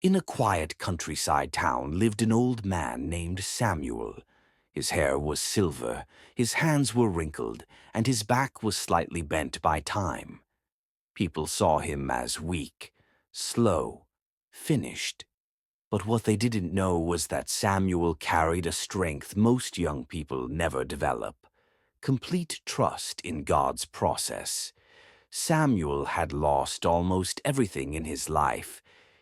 In a quiet countryside town lived an old man named Samuel. His hair was silver, his hands were wrinkled, and his back was slightly bent by time. People saw him as weak, slow, finished. But what they didn't know was that Samuel carried a strength most young people never develop: complete trust in God's process. Samuel had lost almost everything in his life.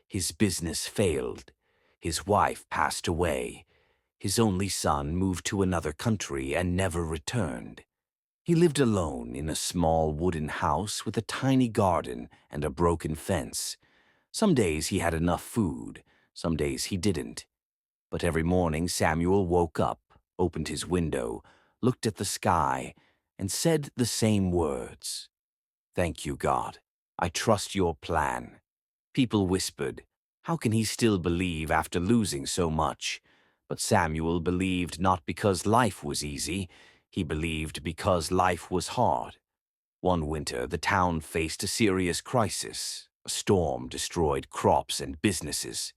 His business failed. His wife passed away. His only son moved to another country and never returned. He lived alone in a small wooden house with a tiny garden and a broken fence. Some days he had enough food, some days he didn't. But every morning Samuel woke up, opened his window, looked at the sky, and said the same words: "Thank you, God. I trust your plan." People whispered, "How can he still believe after losing so much?" But Samuel believed not because life was easy. He believed because life was hard. One winter, the town faced a serious crisis. A storm destroyed crops and businesses.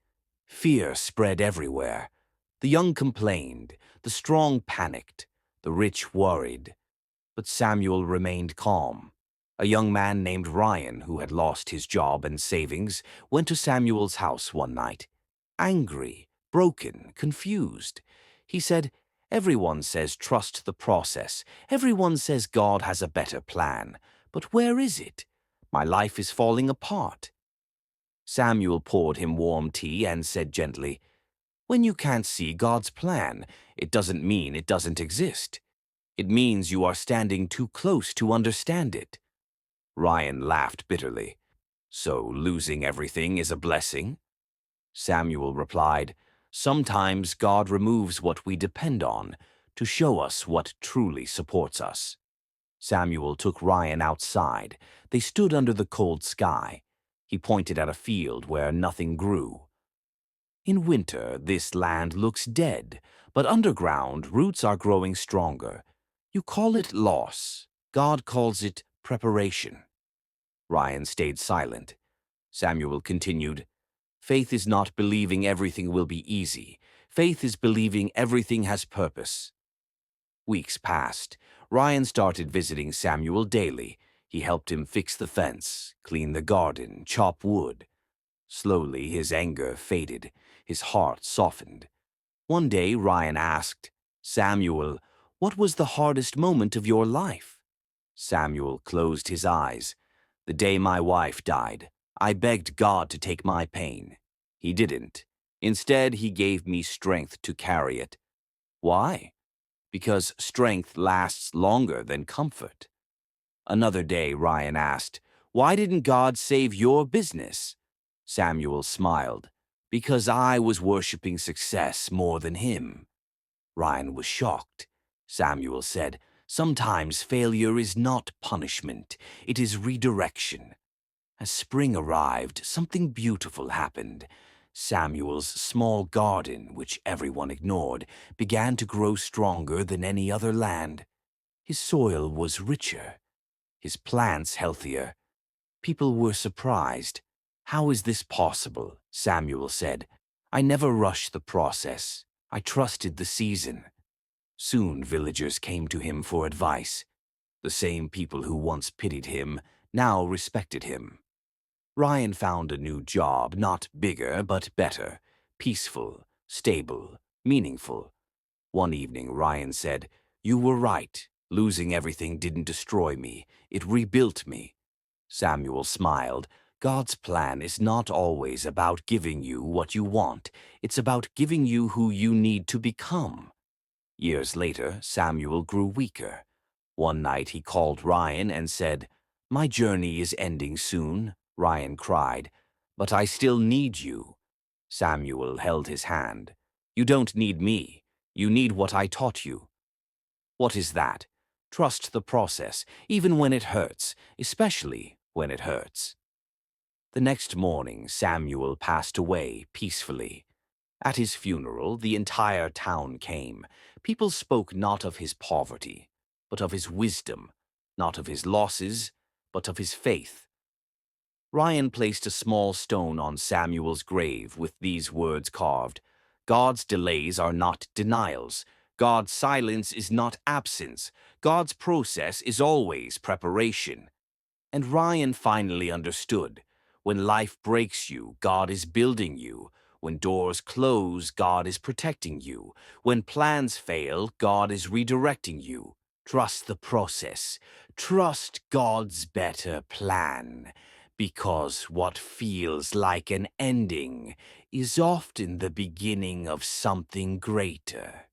Fear spread everywhere. The young complained, the strong panicked, the rich worried. But Samuel remained calm. A young man named Ryan, who had lost his job and savings, went to Samuel's house one night. Angry, broken, confused. He said, "Everyone says trust the process. Everyone says God has a better plan. But where is it? My life is falling apart." Samuel poured him warm tea and said gently, "When you can't see God's plan, it doesn't mean it doesn't exist. It means you are standing too close to understand it." Ryan laughed bitterly. "So losing everything is a blessing?" Samuel replied, "Sometimes God removes what we depend on to show us what truly supports us." Samuel took Ryan outside. They stood under the cold sky. He pointed at a field where nothing grew. "In winter, this land looks dead, but underground, roots are growing stronger. You call it loss. God calls it preparation." Ryan stayed silent. Samuel continued, "Faith is not believing everything will be easy. Faith is believing everything has purpose." Weeks passed. Ryan started visiting Samuel daily. He helped him fix the fence, clean the garden, chop wood. Slowly, his anger faded. His heart softened. One day, Ryan asked, "Samuel, what was the hardest moment of your life?" Samuel closed his eyes. "The day my wife died, I begged God to take my pain. He didn't. Instead, he gave me strength to carry it." "Why?" "Because strength lasts longer than comfort." Another day, Ryan asked, "Why didn't God save your business?" Samuel smiled. "Because I was worshiping success more than him." Ryan was shocked. Samuel said, "Sometimes failure is not punishment, it is redirection." As spring arrived, something beautiful happened. Samuel's small garden, which everyone ignored, began to grow stronger than any other land. His soil was richer, his plants healthier. People were surprised. "How is this possible?" Samuel said. "I never rushed the process. I trusted the season." Soon villagers came to him for advice. The same people who once pitied him now respected him. Ryan found a new job, not bigger but better, peaceful, stable, meaningful. One evening, Ryan said, "You were right. Losing everything didn't destroy me. It rebuilt me." Samuel smiled. "God's plan is not always about giving you what you want. It's about giving you who you need to become." Years later, Samuel grew weaker. One night he called Ryan and said, "My journey is ending soon." Ryan cried, "But I still need you." Samuel held his hand. "You don't need me. You need what I taught you." "What is that?" "Trust the process, even when it hurts, especially when it hurts." The next morning, Samuel passed away peacefully. At his funeral, the entire town came. People spoke not of his poverty, but of his wisdom, not of his losses, but of his faith. Ryan placed a small stone on Samuel's grave with these words carved: God's delays are not denials. God's silence is not absence. God's process is always preparation. And Ryan finally understood. When life breaks you, God is building you. When doors close, God is protecting you. When plans fail, God is redirecting you. Trust the process. Trust God's better plan. Because what feels like an ending is often the beginning of something greater.